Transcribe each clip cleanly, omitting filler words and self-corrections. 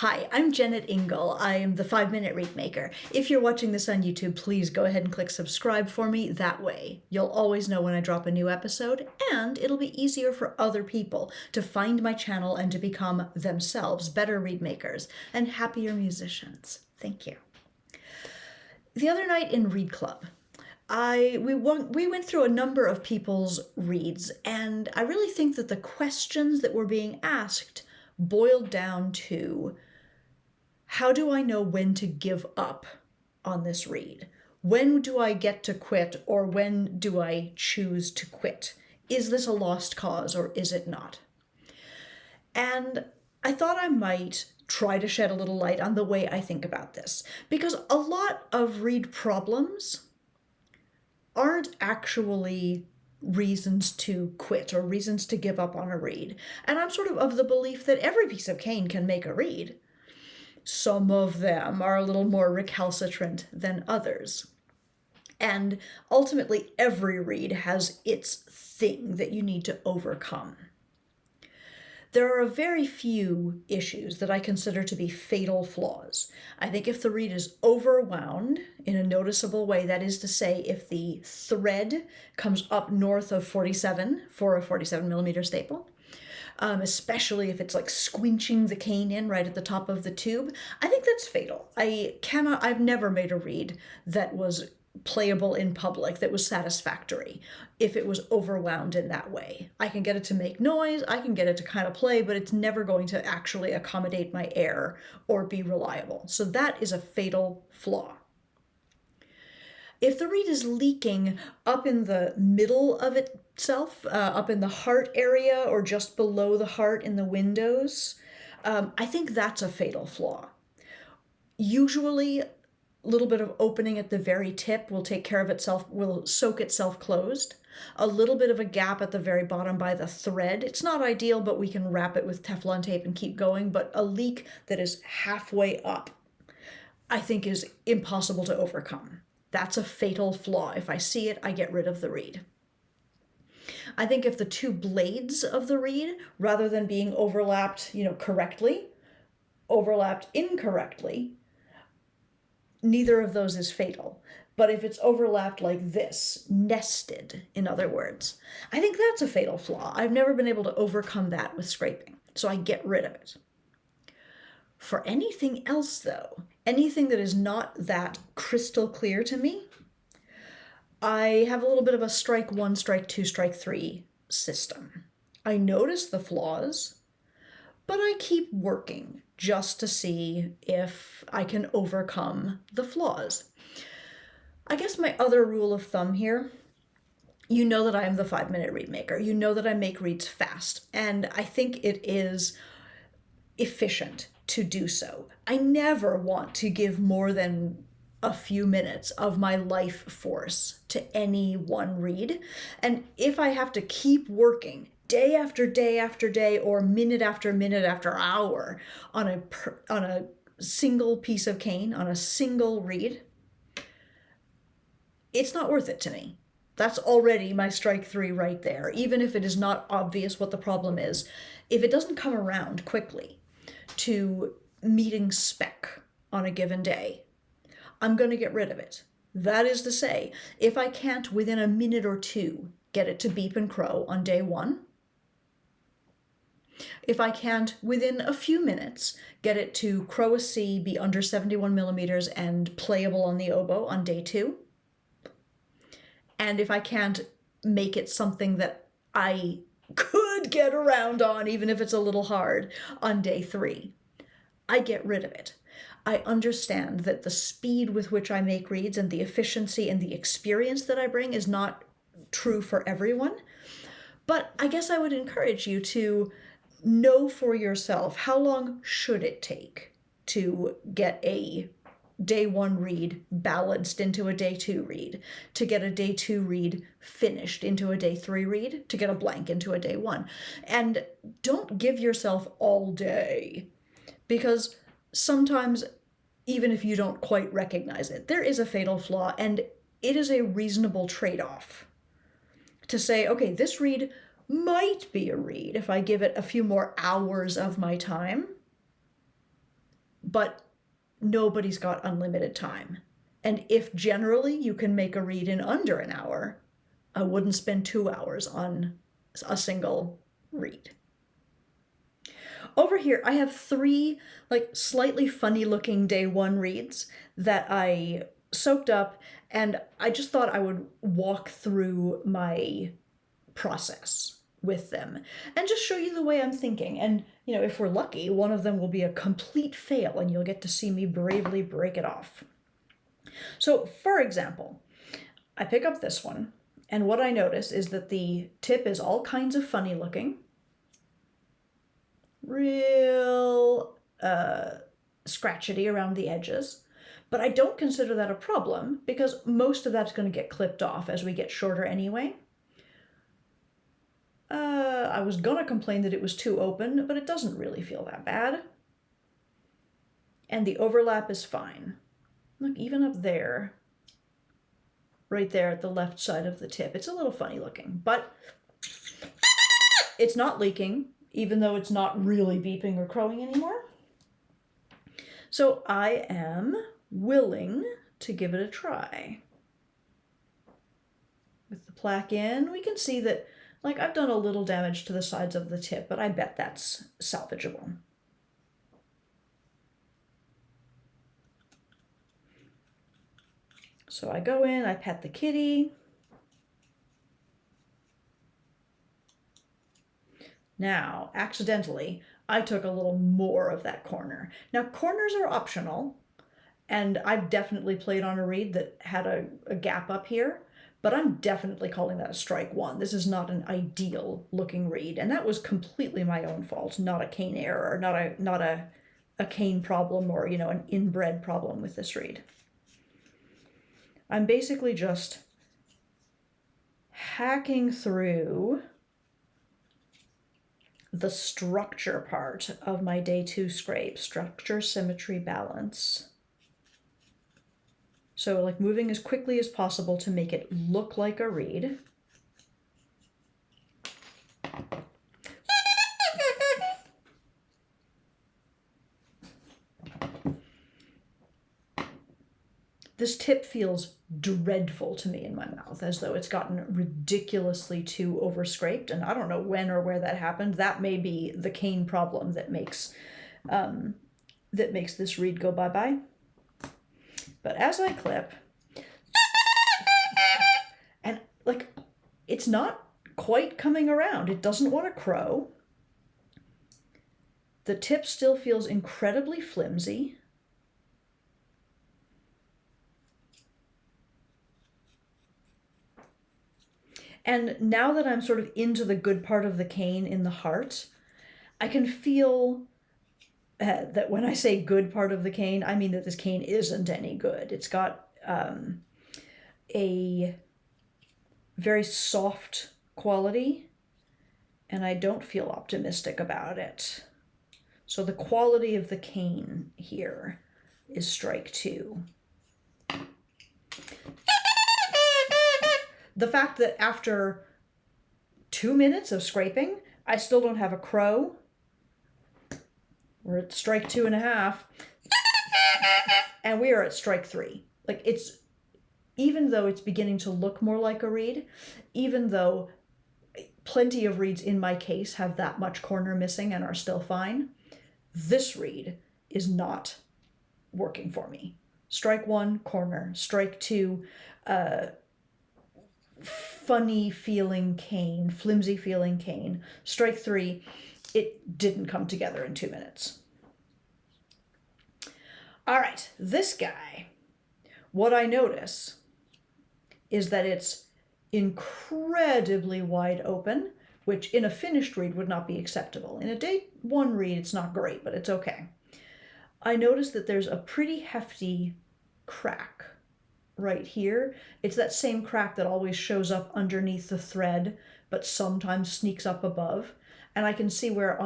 Hi, I'm Jennet Ingle. I am the 5 Minute Reedmaker. If you're watching this on YouTube, please go ahead and click subscribe for me. That way, you'll always know when I drop a new episode, and it'll be easier for other people to find my channel and to become themselves better reedmakers and happier musicians. Thank you. The other night in Read Club, we went through a number of people's reads, and I really think that the questions that were being asked boiled down to, how do I know when to give up on this read? When do I get to quit, or when do I choose to quit? Is this a lost cause or is it not? And I thought I might try to shed a little light on the way I think about this, because a lot of read problems aren't actually reasons to quit or reasons to give up on a read. And I'm sort of the belief that every piece of cane can make a read. Some of them are a little more recalcitrant than others. And ultimately, every read has its thing that you need to overcome. There are very few issues that I consider to be fatal flaws. I think if the reed is overwound in a noticeable way, that is to say, if the thread comes up north of 47 for a 47 millimeter staple, especially if it's like squinching the cane in right at the top of the tube, I think that's fatal. I've never made a reed that was playable in public that was satisfactory if it was overwound in that way. I can get it to make noise, I can get it to kind of play, but it's never going to actually accommodate my air or be reliable. So that is a fatal flaw. If the reed is leaking up in the middle of itself, up in the heart area or just below the heart in the windows, I think that's a fatal flaw. Usually, little bit of opening at the very tip will take care of itself, will soak itself closed. A little bit of a gap at the very bottom by the thread. It's not ideal, but we can wrap it with Teflon tape and keep going. But a leak that is halfway up, I think, is impossible to overcome. That's a fatal flaw. If I see it, I get rid of the reed. I think if the two blades of the reed, rather than being overlapped, correctly, overlapped incorrectly, neither of those is fatal. But if it's overlapped like this, nested, in other words, I think that's a fatal flaw. I've never been able to overcome that with scraping, so I get rid of it. For anything else, though, anything that is not that crystal clear to me, I have a little bit of a strike one, strike two, strike three system. I notice the flaws, but I keep working just to see if I can overcome the flaws. I guess my other rule of thumb here, you know that I am the 5 Minute Reedmaker. You know that I make reads fast, and I think it is efficient to do so. I never want to give more than a few minutes of my life force to any one read, and if I have to keep working day after day after day, or minute after hour on a single piece of cane, on a single reed, it's not worth it to me. That's already my strike three right there, even if it is not obvious what the problem is. If it doesn't come around quickly to meeting spec on a given day, I'm going to get rid of it. That is to say, if I can't within a minute or two get it to beep and crow on day one, if I can't, within a few minutes, get it to crow a C, be under 71 millimeters, and playable on the oboe on day two, and if I can't make it something that I could get around on, even if it's a little hard, on day three, I get rid of it. I understand that the speed with which I make reads and the efficiency and the experience that I bring is not true for everyone, but I guess I would encourage you to know for yourself, how long should it take to get a day one read balanced into a day two read, to get a day two read finished into a day three read, to get a blank into a day one. And don't give yourself all day, because sometimes, even if you don't quite recognize it, there is a fatal flaw, and it is a reasonable trade-off to say, okay, this read might be a read if I give it a few more hours of my time, but nobody's got unlimited time. And if generally you can make a read in under an hour, I wouldn't spend 2 hours on a single read. Over here, I have 3 like slightly funny looking day 1 reads that I soaked up, and I just thought I would walk through my process with them and just show you the way I'm thinking. And, if we're lucky, one of them will be a complete fail and you'll get to see me bravely break it off. So, for example, I pick up this one, and what I notice is that the tip is all kinds of funny looking, real scratchety around the edges, but I don't consider that a problem because most of that's going to get clipped off as we get shorter anyway. I was gonna complain that it was too open, but it doesn't really feel that bad. And the overlap is fine. Look, even up there, right there at the left side of the tip, it's a little funny looking, but it's not leaking, even though it's not really beeping or crowing anymore. So I am willing to give it a try. With the plaque in, we can see that I've done a little damage to the sides of the tip, but I bet that's salvageable. So I go in, I pet the kitty. Now, accidentally, I took a little more of that corner. Now, corners are optional, and I've definitely played on a reed that had a gap up here. But I'm definitely calling that a strike 1. This is not an ideal looking reed, and that was completely my own fault, not a cane error, not a cane problem or an inbred problem with this reed. I'm basically just hacking through the structure part of my day 2 scrape, structure, symmetry, balance. So moving as quickly as possible to make it look like a reed. This tip feels dreadful to me in my mouth, as though it's gotten ridiculously too over-scraped, and I don't know when or where that happened. That may be the cane problem that makes this reed go bye-bye. But as I clip, and it's not quite coming around. It doesn't want to crow. The tip still feels incredibly flimsy. And now that I'm sort of into the good part of the cane in the heart, I can feel that when I say good part of the cane, I mean that this cane isn't any good. It's got a very soft quality, and I don't feel optimistic about it. So the quality of the cane here is strike 2. The fact that after 2 minutes of scraping, I still don't have a crow. We're at strike 2.5. And we are at strike 3. Even though it's beginning to look more like a reed, even though plenty of reeds in my case have that much corner missing and are still fine, this reed is not working for me. Strike 1, corner. Strike 2, funny feeling cane, flimsy feeling cane. Strike 3, it didn't come together in 2 minutes. All right, this guy, what I notice is that it's incredibly wide open, which in a finished reed would not be acceptable. In a day 1 reed, it's not great, but it's okay. I notice that there's a pretty hefty crack right here. It's that same crack that always shows up underneath the thread, but sometimes sneaks up above. And I can see where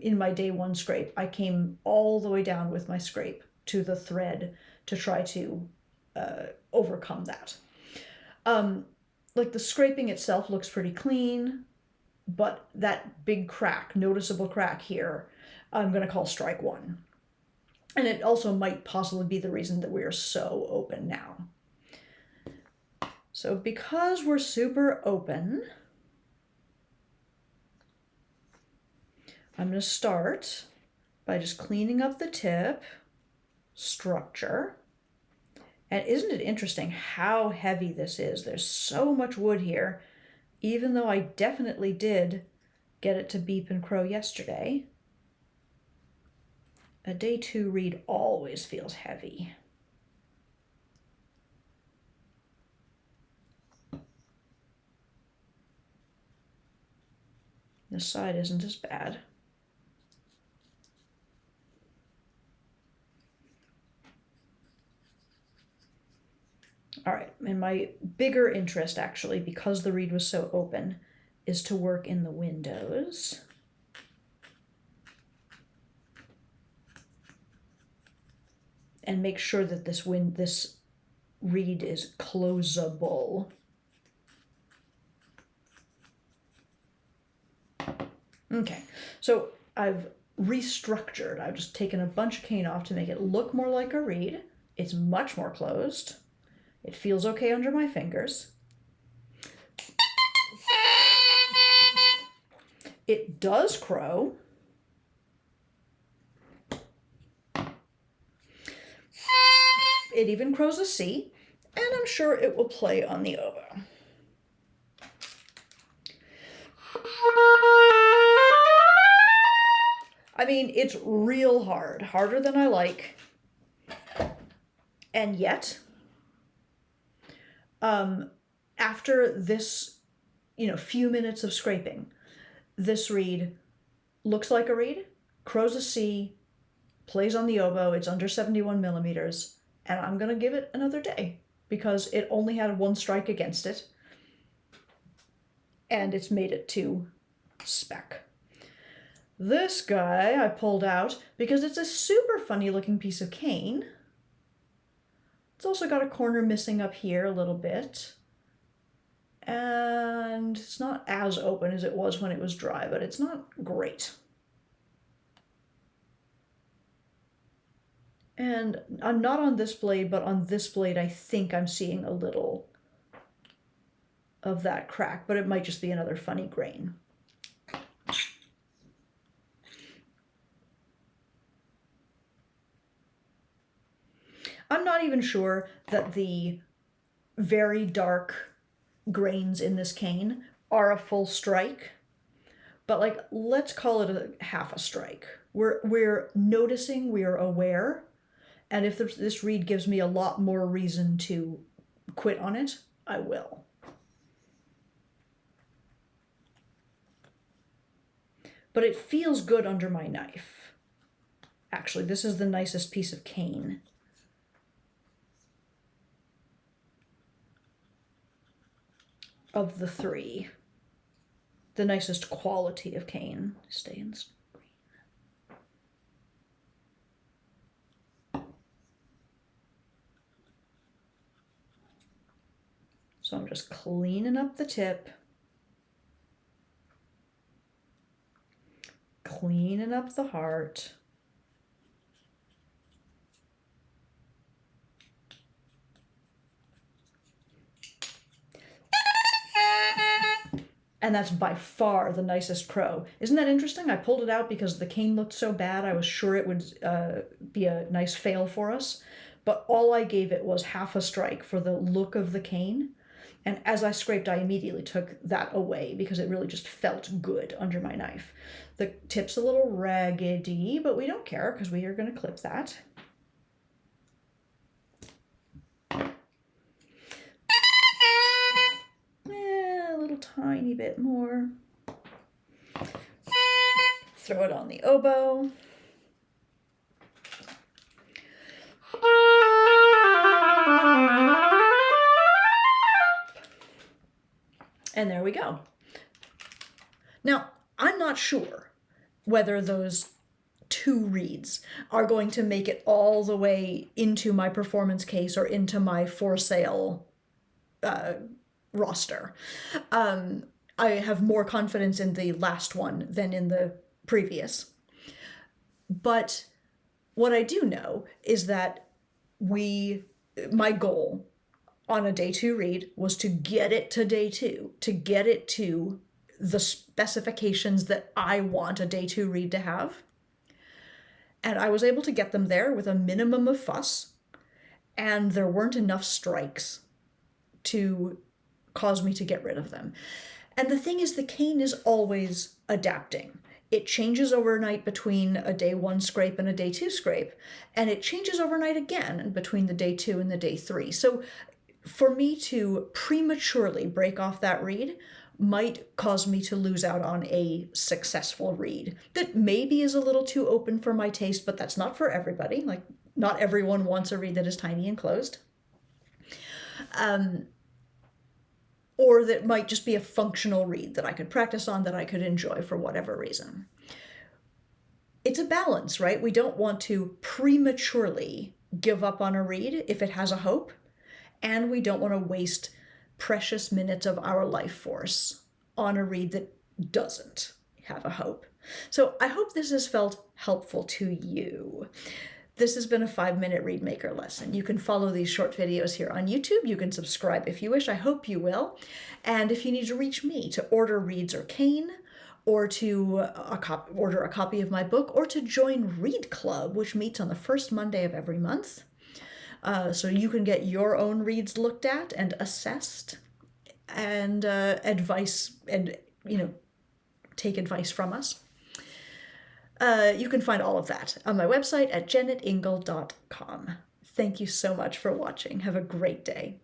in my day 1 scrape, I came all the way down with my scrape to the thread to try to overcome that. The scraping itself looks pretty clean, but that big crack, noticeable crack here, I'm going to call strike 1. And it also might possibly be the reason that we are so open now. So because we're super open, I'm going to start by just cleaning up the tip structure. And isn't it interesting how heavy this is? There's so much wood here, even though I definitely did get it to beep and crow yesterday. A day 2 reed always feels heavy. This side isn't as bad. All right, and my bigger interest actually, because the reed was so open, is to work in the windows. And make sure that this reed is closable. Okay, so I've restructured. I've just taken a bunch of cane off to make it look more like a reed. It's much more closed. It feels okay under my fingers. It does crow. It even crows a C, and I'm sure it will play on the oboe. I mean, it's real hard, harder than I like. And yet, after this, few minutes of scraping, this reed looks like a reed, crows a C, plays on the oboe, it's under 71 millimeters, and I'm gonna give it another day because it only had one strike against it, and it's made it to spec. This guy I pulled out because it's a super funny looking piece of cane. It's also got a corner missing up here a little bit. And it's not as open as it was when it was dry, but it's not great. And I'm not on this blade, but on this blade I think I'm seeing a little of that crack, but it might just be another funny grain. I'm not even sure that the very dark grains in this cane are a full strike, but let's call it a half a strike. We're noticing, we're aware, and if this reed gives me a lot more reason to quit on it, I will. But it feels good under my knife. Actually, this is the nicest piece of cane. Of the 3. The nicest quality of cane. Stay in screen. So I'm just cleaning up the tip. Cleaning up the heart. And that's by far the nicest crow. Isn't that interesting? I pulled it out because the cane looked so bad. I was sure it would be a nice fail for us. But all I gave it was half a strike for the look of the cane. And as I scraped, I immediately took that away because it really just felt good under my knife. The tip's a little raggedy, but we don't care because we are going to clip that. A little tiny bit more. Throw it on the oboe. And there we go. Now, I'm not sure whether those 2 reeds are going to make it all the way into my performance case or into my for sale roster. I have more confidence in the last one than in the previous. But What I do know is that my goal on a day 2 read was to get it to day 2, to get it to the specifications that I want a day 2 read to have. And I was able to get them there with a minimum of fuss, and there weren't enough strikes to cause me to get rid of them. And the thing is, the cane is always adapting. It changes overnight between a day 1 scrape and a day 2 scrape, and it changes overnight again between the day 2 and the day 3. So for me to prematurely break off that read might cause me to lose out on a successful read that maybe is a little too open for my taste, but that's not for everybody. Like, not everyone wants a read that is tiny and closed. Or that might just be a functional read that I could practice on, that I could enjoy for whatever reason. It's a balance, right? We don't want to prematurely give up on a read if it has a hope, and we don't want to waste precious minutes of our life force on a read that doesn't have a hope. So I hope this has felt helpful to you. This has been a 5-minute Reedmaker lesson. You can follow these short videos here on YouTube. You can subscribe if you wish. I hope you will. And if you need to reach me to order reads or cane, or to order a copy of my book, or to join Read Club, which meets on the first Monday of every month, so you can get your own reads looked at and assessed, and advice, and take advice from us. You can find all of that on my website at jennetingle.com. Thank you so much for watching. Have a great day.